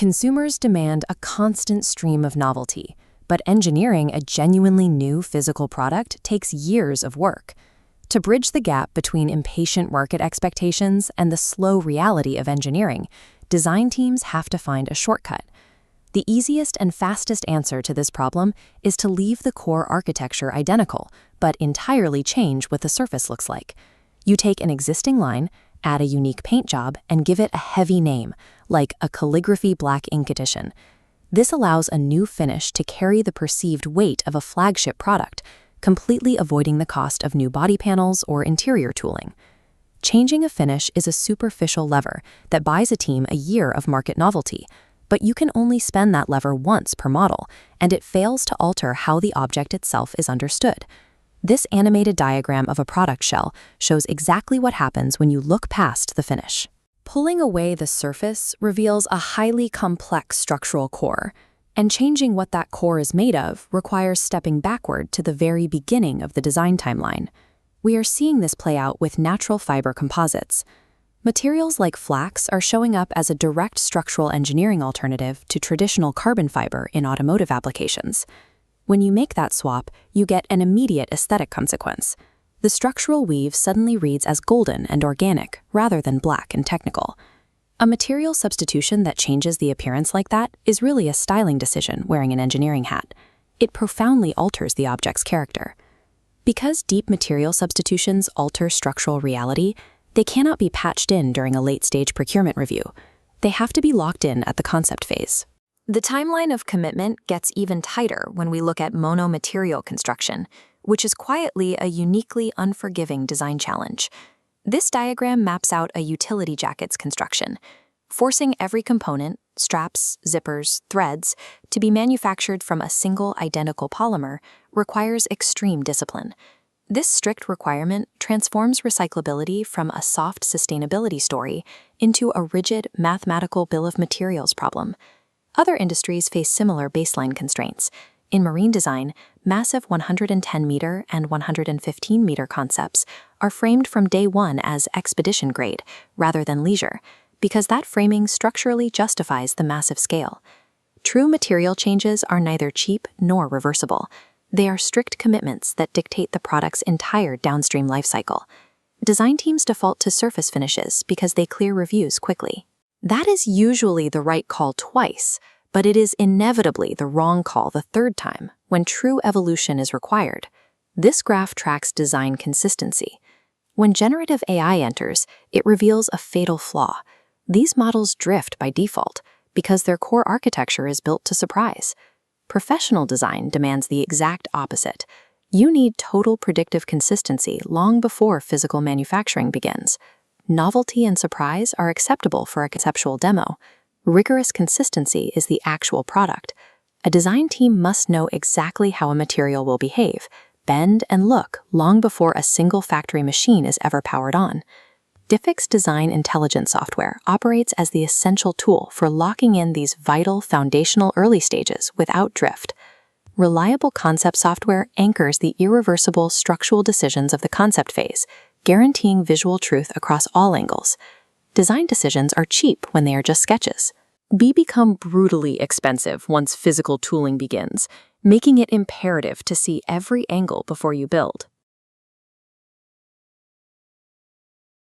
Consumers demand a constant stream of novelty, but engineering a genuinely new physical product takes years of work. To bridge the gap between impatient market expectations and the slow reality of engineering, design teams have to find a shortcut. The easiest and fastest answer to this problem is to leave the core architecture identical, but entirely change what the surface looks like. You take an existing line, add a unique paint job, and give it a heavy name, like a calligraphy black ink edition. This allows a new finish to carry the perceived weight of a flagship product, completely avoiding the cost of new body panels or interior tooling. Changing a finish is a superficial lever that buys a team a year of market novelty, but you can only spend that lever once per model, and it fails to alter how the object itself is understood. This animated diagram of a product shell shows exactly what happens when you look past the finish. Pulling away the surface reveals a highly complex structural core, and changing what that core is made of requires stepping backward to the very beginning of the design timeline. We are seeing this play out with natural fiber composites. Materials like flax are showing up as a direct structural engineering alternative to traditional carbon fiber in automotive applications. When you make that swap, you get an immediate aesthetic consequence. The structural weave suddenly reads as golden and organic, rather than black and technical. A material substitution that changes the appearance like that is really a styling decision wearing an engineering hat. It profoundly alters the object's character. Because deep material substitutions alter structural reality, they cannot be patched in during a late-stage procurement review. They have to be locked in at the concept phase. The timeline of commitment gets even tighter when we look at mono-material construction, which is quietly a uniquely unforgiving design challenge. This diagram maps out a utility jacket's construction, forcing every component, straps, zippers, threads, to be manufactured from a single identical polymer requires extreme discipline. This strict requirement transforms recyclability from a soft sustainability story into a rigid mathematical bill of materials problem. Other industries face similar baseline constraints. In marine design, massive 110-meter and 115-meter concepts are framed from day one as expedition grade rather than leisure, because that framing structurally justifies the massive scale. True material changes are neither cheap nor reversible. They are strict commitments that dictate the product's entire downstream lifecycle. Design teams default to surface finishes because they clear reviews quickly. That is usually the right call twice, but it is inevitably the wrong call the third time when true evolution is required. This graph tracks design consistency. When generative AI enters, it reveals a fatal flaw. These models drift by default because their core architecture is built to surprise. Professional design demands the exact opposite. You need total predictive consistency long before physical manufacturing begins. Novelty and surprise are acceptable for a conceptual demo. Rigorous consistency is the actual product. A design team must know exactly how a material will behave, bend, and look long before a single factory machine is ever powered on. Depix design intelligence software operates as the essential tool for locking in these vital foundational early stages without drift. Reliable concept software anchors the irreversible structural decisions of the concept phase, guaranteeing visual truth across all angles. Design decisions are cheap when they are just sketches. Become brutally expensive once physical tooling begins, making it imperative to see every angle before you build.